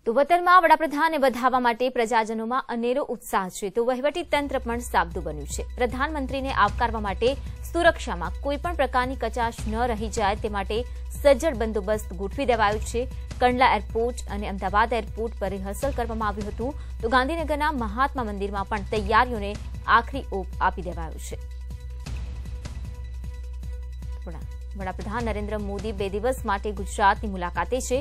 તો વતનમાં વડાપ્રધાનને વધાવવા માટે પ્રજાજનોમાં અનેરો ઉત્સાહ છે તો વહીવટી તંત્ર પણ સાબદું બન્યું છે। પ્રધાનમંત્રીને આવકારવા માટે સુરક્ષામાં કોઈપણ પ્રકારની કચાશ ન રહી જાય તે માટે સજ્જડ બંદોબસ્ત ગોઠવી દેવાયો છે। કંડલા એરપોર્ટ અને અમદાવાદ એરપોર્ટ પર રિહર્સલ કરવામાં આવ્યું હતું તો ગાંધીનગરના મહાત્મા મંદિરમાં પણ તૈયારીઓને આખરી ઓપ આપી દેવાયો છે। વડાપ્રધાન નરેન્દ્ર મોદી 2 દિવસ માટે ગુજરાતની મુલાકાતે છે।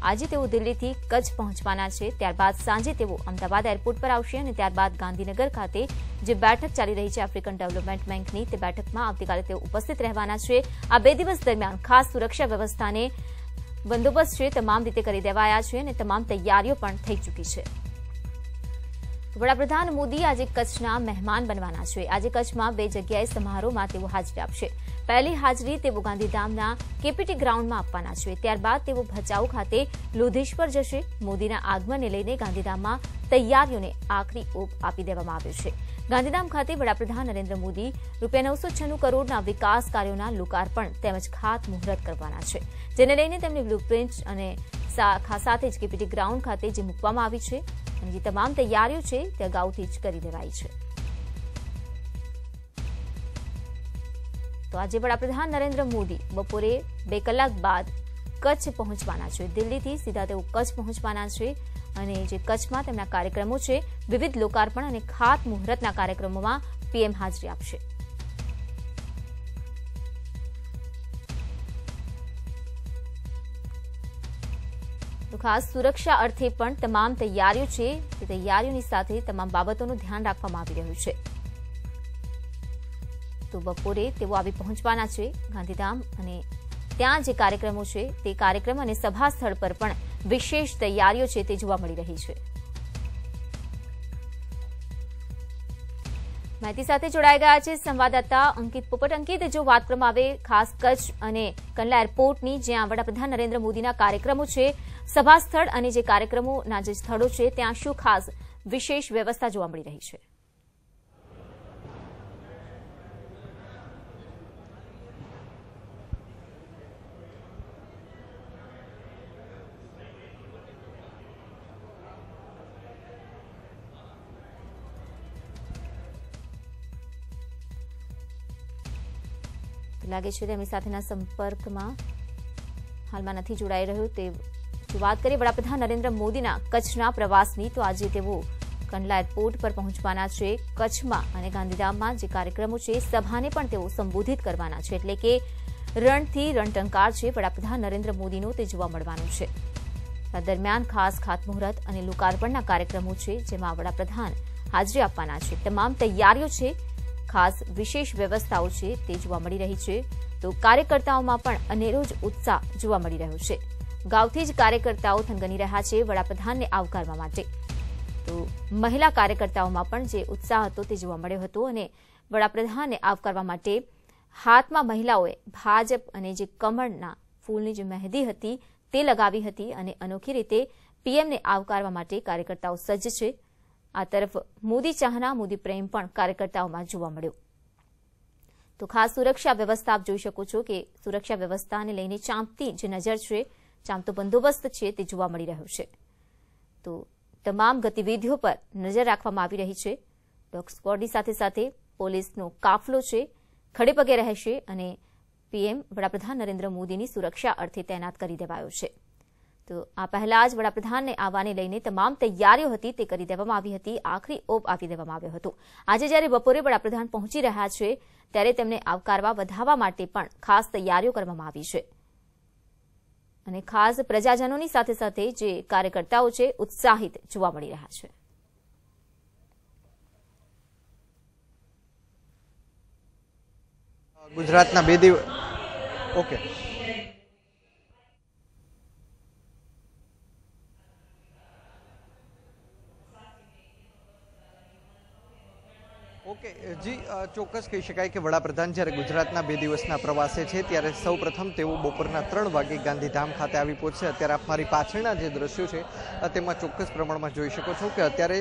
આજે તેઓ દિલ્હીથી કચ્છ પહોંચવાના છે, ત્યારબાદ સાંજે તેઓ અમદાવાદ એરપોર્ટ પર આવશે અને ત્યારબાદ ગાંધીનગર ખાતે જે બેઠક ચાલી રહી છે આફ્રિકન ડેવલપમેન્ટ બેંકની તે બેઠકમાં આવતીકાલે તેઓ ઉપસ્થિત રહેવાના છે। આ 2 દિવસ દરમિયાન ખાસ સુરક્ષા વ્યવસ્થાને બંદોબસ્ત છે તમામ રીતે કરી દેવાયા છે અને તમામ તૈયારીઓ પણ થઈ ચૂકી છે। વડાપ્રધાન મોદી આજે કચ્છના મહેમાન બનવાના છે। આજે કચ્છમાં 2 જગ્યાએ સમારોહમાં તેઓ હાજરી આપશે। પહેલી હાજરી તેઓ ગાંધીધામના કેપીટી ગ્રાઉન્ડમાં આપવાના છે, ત્યારબાદ તેઓ ભચાઉ ખાતે લોધેશ્વર જશે। મોદીના આગમનને લઈને ગાંધીધામમાં તૈયારીઓને આખરી ઓપ આપી દેવામાં આવ્યો છે। ગાંધીધામ ખાતે વડાપ્રધાન નરેન્દ્ર મોદી ₹996 કરોડના વિકાસ કાર્યોના લોકાર્પણ તેમજ ખાતમુહૂર્ત કરવાના છે, જેને લઈને તેમની બ્લુપ્રિન્ટ અને સાથે જ કેપીટી ગ્રાઉન્ડ ખાતે જે મૂકવામાં આવી છે અને જે તમામ તૈયારીઓ છે તે અગાઉથી જ કરી દેવાઈ છે। તો આજે વડાપ્રધાન નરેન્દ્ર મોદી બપોરે 2 કલાક બાદ કચ્છ પહોંચવાના છે। દિલ્હીથી સીધા તેઓ કચ્છ પહોંચવાના છે અને જે કચ્છમાં તેમના કાર્યક્રમો છે વિવિધ લોકાર્પણ અને ખાતમુહૂર્તના કાર્યક્રમોમાં પીએમ હાજરી આપશે। તો ખાસ સુરક્ષા અર્થે પણ તમામ તૈયારીઓ છે તે તૈયારીઓની સાથે તમામ બાબતોનું ધ્યાન રાખવામાં આવી રહ્યું છે। તો બપોરે તેઓ આવી પહોંચવાના છે ગાંધીધામ અને ત્યાં જે કાર્યક્રમો છે તે કાર્યક્રમ અને સભા સ્થળ પર પણ વિશેષ તૈયારીઓ છે તે જોવા મળી રહી છે। માહિતી સાથે જોડાઈ ગયા છે સંવાદદાતા અંકિત પોપટ। અંકિત, જો વાત કરવામાં આવે ખાસ કચ્છ અને કંડલા એરપોર્ટની જ્યાં વડાપ્રધાન નરેન્દ્ર મોદીના કાર્યક્રમો છે, સભા સ્થળ અને જે કાર્યક્રમોના જે સ્થળો છે ત્યાં શું ખાસ વિશેષ વ્યવસ્થા જોવા મળી રહી છે? લાગે છે તેમની સાથેના સંપર્કમાં હાલમાં નથી જોડાઈ રહ્યું। તે જો વાત કરીએ વડાપ્રધાન નરેન્દ્ર મોદીના કચ્છના પ્રવાસની, તો આજે તેઓ કંડલા એરપોર્ટ પર પહોંચવાના છે કચ્છમાં અને ગાંધીધામમાં જે કાર્યક્રમો છે સભાને પણ તેઓ સંબોધિત કરવાના છે, એટલે કે રણથી રણટંકાર છે વડાપ્રધાન નરેન્દ્ર મોદીનો તે જોવા મળવાનું છે। આ દરમિયાન ખાસ ખાતમુહૂર્ત અને લોકાર્પણના કાર્યક્રમો છે જેમાં વડાપ્રધાન હાજરી આપવાના છે। તમામ તૈયારીઓ છે, ખાસ વિશેષ વ્યવસ્થાઓ છે તે જોવા મળી રહી છે। તો કાર્યકર્તાઓમાં પણ અનેરો જ ઉત્સાહ જોવા મળી રહ્યો છે। ગાઉથી જ કાર્યકર્તાઓ થનગની રહ્યા છે વડાપ્રધાનને આવકારવા માટે। તો મહિલા કાર્યકર્તાઓમાં પણ જે ઉત્સાહ હતો તે જોવા મળ્યો હતો અને વડાપ્રધાનને આવકારવા માટે હાથમાં મહિલાઓએ ભાજપ અને જે કમળના ફૂલની જે મહેંદી હતી તે લગાવી હતી અને અનોખી રીતે પીએમને આવકારવા માટે કાર્યકર્તાઓ સજ્જ છે। આ તરફ મોદી ચાહના મોદી પ્રેમ પણ કાર્યકર્તાઓમાં જોવા મળ્યો। તો ખાસ સુરક્ષા વ્યવસ્થા આપ જોઈ શકો છો કે સુરક્ષા વ્યવસ્થાને લઈને ચાંપતી જે નજર છે, ચાંપતો બંદોબસ્ત છે તે જોવા મળી રહ્યો છે। તો તમામ ગતિવિધિઓ પર નજર રાખવામાં આવી રહી છે। ડોગ સ્ક્વોડની સાથે સાથે પોલીસનો કાફલો છે ખડે પગે રહેશે અને પીએમ વડાપ્રધાન નરેન્દ્ર મોદીની સુરક્ષા અર્થે તૈનાત કરી દેવાયો છે। તો આ પહેલા જ વડાપ્રધાનને આવવાને લઈને તમામ તૈયારીઓ હતી તે કરી દેવામાં આવી હતી, આખરી ઓપ આપી દેવામાં આવ્યો હતો। આજે જ્યારે બપોરે વડાપ્રધાન પહોંચી રહ્યા છે ત્યારે તેમને આવકારવા વધાવવા માટે પણ ખાસ તૈયારીઓ કરવામાં આવી છે અને ખાસ પ્રજાજનોની સાથે સાથે જે કાર્યકર્તાઓ છે ઉત્સાહિત જોવા મળી રહ્યા છે। ગુજરાતના 2 દિવસ ઓકે ઓકે જી, ચોક્કસ કહી શકાય કે વડાપ્રધાન જ્યારે ગુજરાતના 2 દિવસના પ્રવાસે છે ત્યારે સૌપ્રથમ તેઓ બપોરના 3 વાગે ગાંધીધામ ખાતે આવી પહોંચશે. અત્યારે આપ મારી પાછળના જે દ્રશ્યો છે તેમાં ચોક્કસ પ્રમાણમાં જોઈ શકો છો કે અત્યારે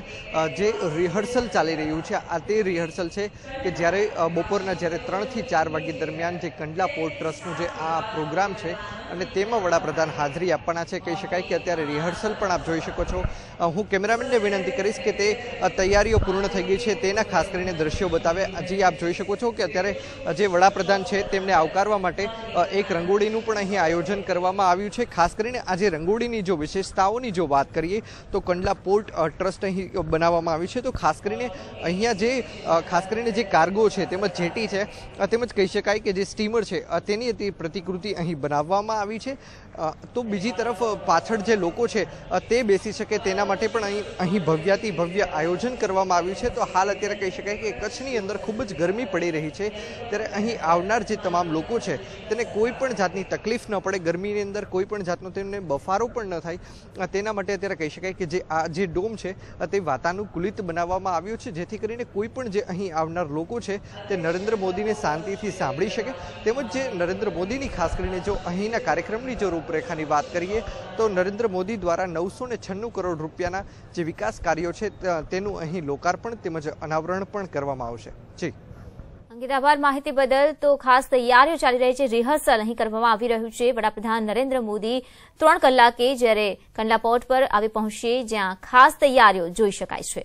જે રિહર્સલ ચાલી રહ્યું છે આ તે રિહર્સલ છે કે જ્યારે બપોરના 3 થી 4 વાગ્યા દરમિયાન જે કંડલા પોર્ટ ટ્રસ્ટનું જે આ પ્રોગ્રામ છે અને તેમાં વડાપ્રધાન હાજરી આપવાના છે. કહી શકાય કે અત્યારે રિહર્સલ પણ આપ જોઈ શકો છો. હું કેમેરામેનને વિનંતી કરીશ કે તે તૈયારીઓ પૂર્ણ થઈ ગઈ છે તેના ખાસ કરીને દ્રશ્યો બતાવે. હજી આપ જોઈ શકો છો કે અત્યારે જે વડાપ્રધાન છે તેમને આવકારવા માટે એક રંગોળીનું પણ અહીં આયોજન કરવામાં આવ્યું છે. ખાસ કરીને આજે રંગોળીની જો વિશેષતાઓની જો વાત કરીએ તો કંડલા પોર્ટ ટ્રસ્ટ અહીં બનાવવામાં આવ્યું છે. તો ખાસ કરીને અહીંયા જે ખાસ કરીને જે કાર્ગો છે તેમજ જેટી છે તેમજ કહી શકાય કે જે સ્ટીમર છે તેની પ્રતિકૃતિ અહીં બનાવવામાં આવી છે. તો બીજી તરફ પાછળ જે લોકો છે તે બેસી શકે તેના માટે પણ અહીં ભવ્યાતિ ભવ્ય આયોજન કરવામાં આવ્યું છે. તો હાલ અત્યારે કહી શકાય કે કચ્છની અંદર ખૂબ જ ગરમી પડી રહી છે ત્યારે અહીં આવનાર જે તમામ લોકો છે તેને કોઈ પણ જાતની તકલીફ ન પડે, ગરમીની અંદર કોઈ પણ જાતનો તેમને બફારો પણ ન થાય તેના માટે અત્યારે કહી શકાય કે જે ડોમ છે તે વાતાનુકૂલિત બનાવવામાં આવ્યું છે જેથી કરીને કોઈ પણ જે અહીં આવનાર લોકો છે તે નરેન્દ્ર મોદીને શાંતિથી સાંભળી શકે. તેમજ જે નરેન્દ્ર મોદીની ખાસ કરીને જો અહીંના કાર્યક્રમની જો રૂપરેખાની વાત કરીએ તો નરેન્દ્ર મોદી દ્વારા 996 કરોડ રૂપિયાના જે વિકાસ કાર્યો છે તેનું અહીં લોકાર્પણ તેમજ અનાવરણ પણ કરવામાં આવશે. જી અંકિત, આભાર માહિતી બદલ. તો ખાસ તૈયારીઓ ચાલી રહી છે, રિહર્સલ અહીં કરવામાં આવી રહ્યું છે. વડાપ્રધાન નરેન્દ્ર મોદી 3 કલાકે જ્યારે કંડલા પોર્ટ પર આવી પહોંચશે જ્યાં ખાસ તૈયારીઓ જોઈ શકાય છે.